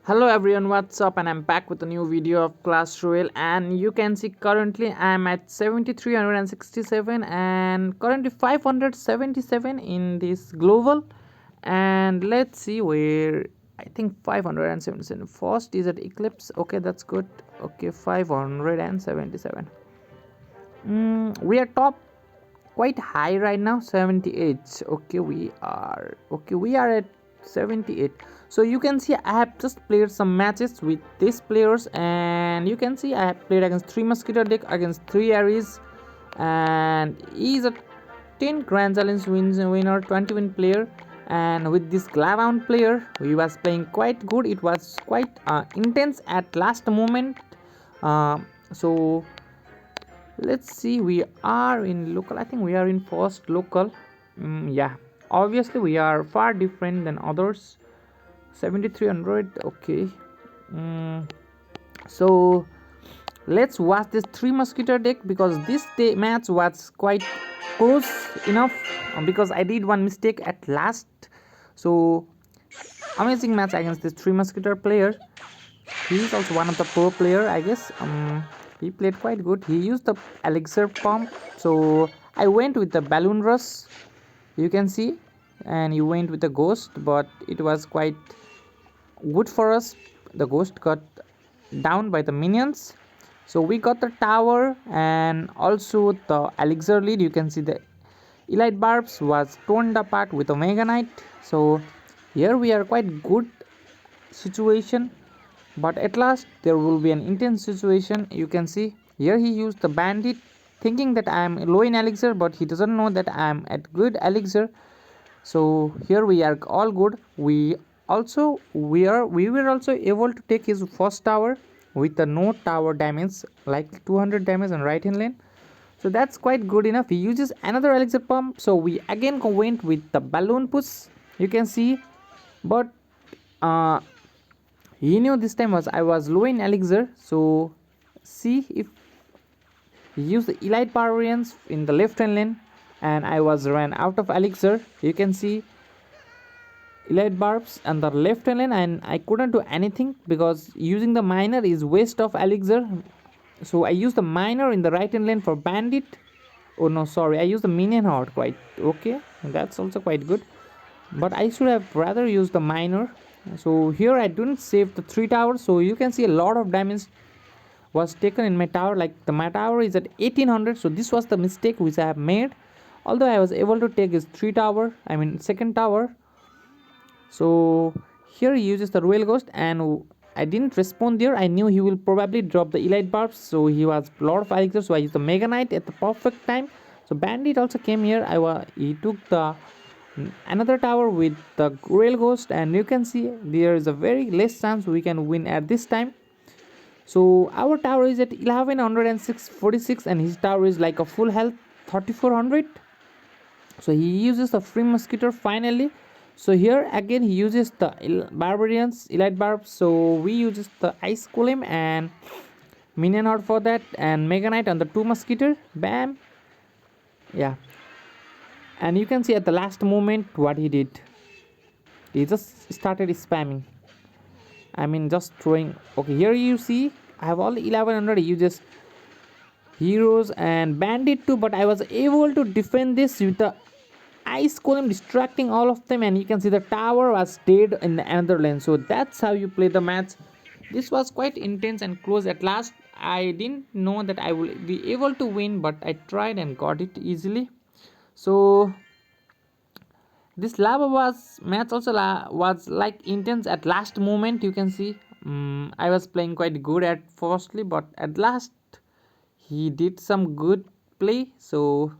Hello everyone, what's up? And I'm back with a new video of Clash Royale, and you can see currently I'm at 7367 and currently 577 in this global. And let's see where I think 577 first is at Eclipse. Okay, that's good. Okay, 577. We are top quite high right now, 78. Okay, we are at 78. So you can see I have just played some matches with these players, and you can see I have played against 3 Mosquito deck, against 3 Aries, and he's a 10 Grand Challenge winner, 20 win player. And with this Glavound player, he was playing quite good. It was quite intense at last moment. So let's see, we are in local. I think we are in first local. Yeah, obviously we are far different than others. 7300. Okay. mm, so let's watch this 3 Mosquito deck, because this day match was quite close enough, because I did one mistake at last. So amazing match against this 3 Mosquito player. He's also one of the pro player, I guess. He played quite good. He used the elixir pump, so I went with the balloon rush, you can see, and he went with the ghost, but it was quite good for us. The ghost got down by the minions, so we got the tower and also the elixir lead. You can see the elite barbs was torn apart with a mega knight. So here we are quite good situation, but at last there will be an intense situation. You can see here he used the bandit, thinking that I am low in elixir, but he doesn't know that I am at good elixir. So here we are all good. We were also able to take his first tower with the no tower damage, like 200 damage on right hand lane. So that's quite good enough. He uses another elixir pump, so we again went with the balloon push, you can see. But uh he knew this time was I was low in elixir. So see, if he used the elite barbarians in the left hand lane and I was ran out of elixir, you can see elite barbs and the left hand lane, and I couldn't do anything because using the miner is waste of elixir. So I used the miner in the right hand lane for bandit. Oh no, sorry, I used the minion horde. Quite okay, that's also quite good, but I should have rather used the miner. So here I didn't save the 3 towers, so you can see a lot of damage was taken in my tower. Like my tower is at 1800, so this was the mistake which I have made. Although I was able to take his 3 tower, I mean second tower. So here he uses the royal ghost, and I didn't respond there. I knew he will probably drop the elite barbs, so he was a lot of elixir, so I used the mega knight at the perfect time. So bandit also came here. He took the another tower with the royal ghost, and you can see there is a very less chance we can win at this time. So our tower is at 1146, and his tower is like a full health 3400. So he uses the free mosquito finally. So here again he uses the barbarians elite barb, so we uses the ice golem and minion horde for that, and mega knight on the 2 mosquito. Bam. Yeah, and you can see at the last moment what he did. He just started spamming, I mean just throwing. Okay, here you see I have all 1100. He uses heroes and bandit too, but I was able to defend this with the ice golem distracting all of them, and you can see the tower was dead in the another lane. So that's how you play the match. This was quite intense and close. At last I didn't know that I will be able to win, but I tried and got it easily. So this lava was match also was like intense at last moment. You can see I was playing quite good at firstly, but at last he did some good play. So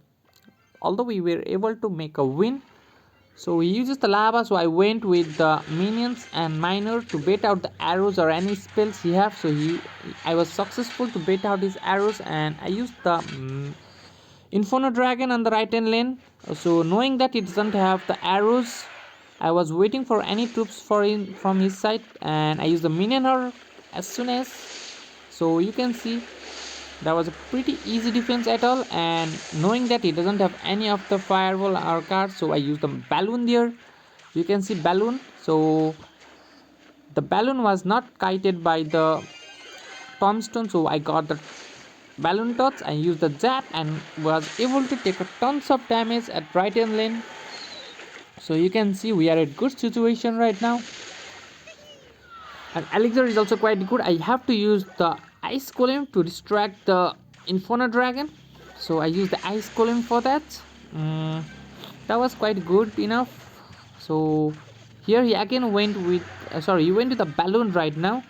although we were able to make a win, so he uses the lava, so I went with the minions and miner to bait out the arrows or any spells he have. So I was successful to bait out his arrows, and I used the inferno dragon on the right hand lane. So knowing that it doesn't have the arrows, I was waiting for any troops from his side, and I used the minion or as soon as. So you can see that was a pretty easy defense at all, and knowing that he doesn't have any of the firewall or cards, so I used the balloon there. You can see balloon. So the balloon was not kited by the tombstone, so I got the balloon tots and used the zap and was able to take a tons of damage at right hand lane. So you can see we are at good situation right now. And elixir is also quite good. I have to use the ice golem to distract the inferno dragon, so I use the ice golem for that. Mm, that was quite good enough. So here he again went with sorry, he went with the balloon right now,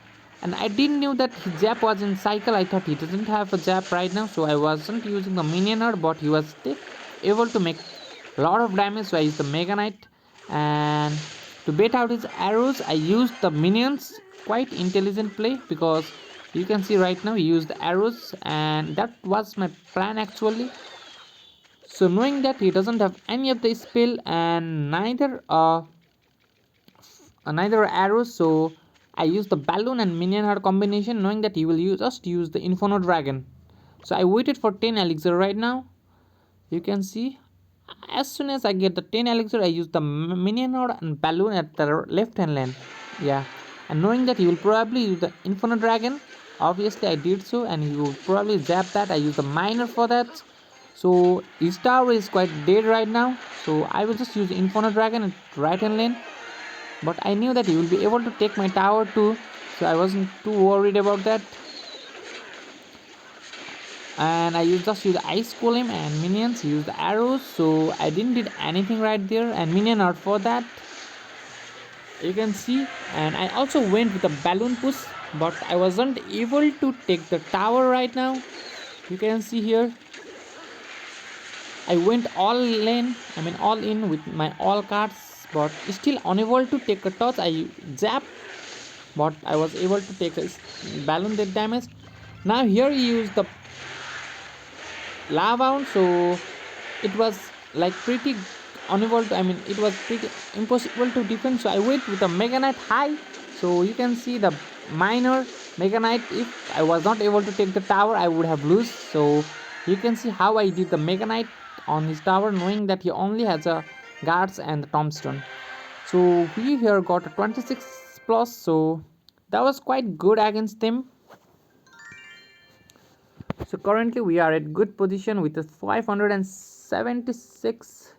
and I didn't knew that his zap was in cycle. I thought he doesn't have a zap right now, so I wasn't using the minion art, but he was still able to make a lot of damage, so I used the mega knight. And to bait out his arrows, I used the minions. Quite intelligent play, because you can see right now he used the arrows, and that was my plan actually. So knowing that he doesn't have any of the spell and neither arrows, so I used the balloon and minion heart combination, knowing that he will use the inferno dragon. So I waited for 10 elixir right now. You can see as soon as I get the 10 elixir, I use the minion heart and balloon at the left hand lane. Yeah, and knowing that he will probably use the inferno dragon, obviously I did so, and he will probably zap that. I use the miner for that. So his tower is quite dead right now, so I will just use the inferno dragon at right hand lane. But I knew that he will be able to take my tower too, so I wasn't too worried about that. And I just use the ice golem and minions, use the arrows, so I didn't did anything right there, and minion art for that, you can see. And I also went with a balloon push, but I wasn't able to take the tower right now. You can see here I went all in with my all cards, but still unable to take a touch. I zap, but I was able to take a balloon that damage. Now here he used the lava, so it was like pretty unable to, it was pretty impossible to defend. So I went with a mega knight high, so you can see the minor mega knight. If I was not able to take the tower, I would have lose. So you can see how I did the mega knight on his tower, knowing that he only has a guards and the tombstone. So we here got a 26 plus, so that was quite good against them. So currently we are at good position with a 576.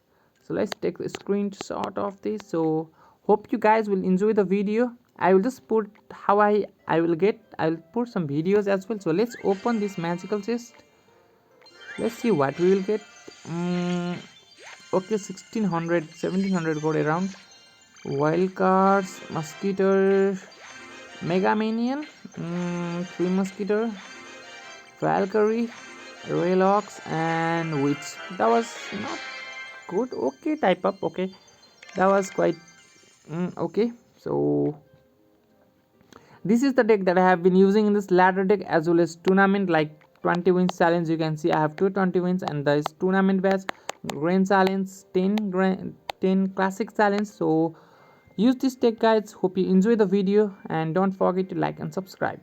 So let's take a screenshot of this. So hope you guys will enjoy the video. I will just put how I will get, I will put some videos as well. So let's open this magical chest. Let's see what we will get. Okay, 1600 1700 go around. Wild cards, mosquito, mega minion, 3 mosquito, Valkyrie, Raylocks, and Witch. That was not good. Okay, type up. Okay, that was quite okay. So this is the deck that I have been using in this ladder deck as well as tournament, like 20 wins challenge. You can see I have 220 wins, and there is tournament badge, grand challenge, 10 classic challenge. So use this deck, guys. Hope you enjoy the video, and don't forget to like and subscribe.